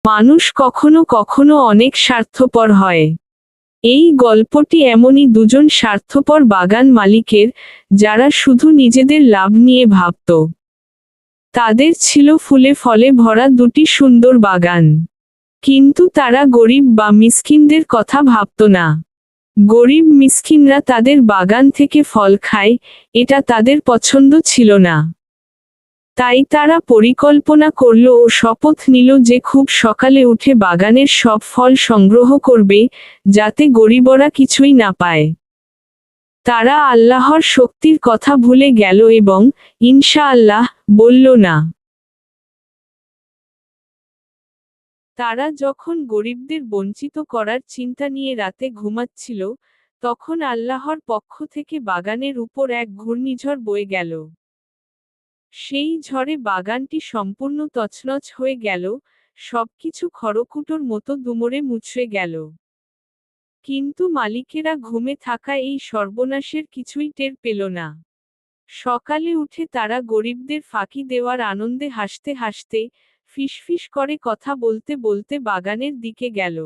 মানুষ কখনো কখনো অনেক স্বার্থপর হয়। এই গল্পটি এমনই দুজন স্বার্থপর বাগান মালিকের, যারা শুধু নিজেদের লাভ নিয়ে ভাবত। তাদের ছিল ফুলে ফলে ভরা দুটি সুন্দর বাগান। কিন্তু তারা গরিব বা মিসকিনদের কথা ভাবত না। গরিব মিসকিনরা তাদের বাগান থেকে ফল খায়, এটা তাদের পছন্দ ছিল না। তাই তারা পরিকল্পনা করল ও শপথ নিল যে খুব সকালে উঠে বাগানের সব ফল সংগ্রহ করবে, যাতে গরিবরা কিছুই না পায়। তারা আল্লাহর শক্তির কথা ভুলে গেল এবং ইনশাআল্লাহ বলল না। তারা যখন গরিবদের বঞ্চিত করার চিন্তা নিয়ে রাতে ঘুমাচ্ছিল, তখন আল্লাহর পক্ষ থেকে বাগানের উপর এক ঘূর্ণিঝড় বয়ে গেল। সেই ঝড়ে বাগানটি সম্পূর্ণ তছনছ হয়ে গেল, সবকিছু খড়কুটোর মতো দুমড়ে মুচড়ে গেল। কিন্তু মালিকেরা ঘুমে থাকা এই সর্বনাশের কিছুই টের পেল না। সকালে উঠে তারা গরিবদের ফাঁকি দেওয়ার আনন্দে হাসতে হাসতে, ফিসফিস করে কথা বলতে বলতে বাগানের দিকে গেল।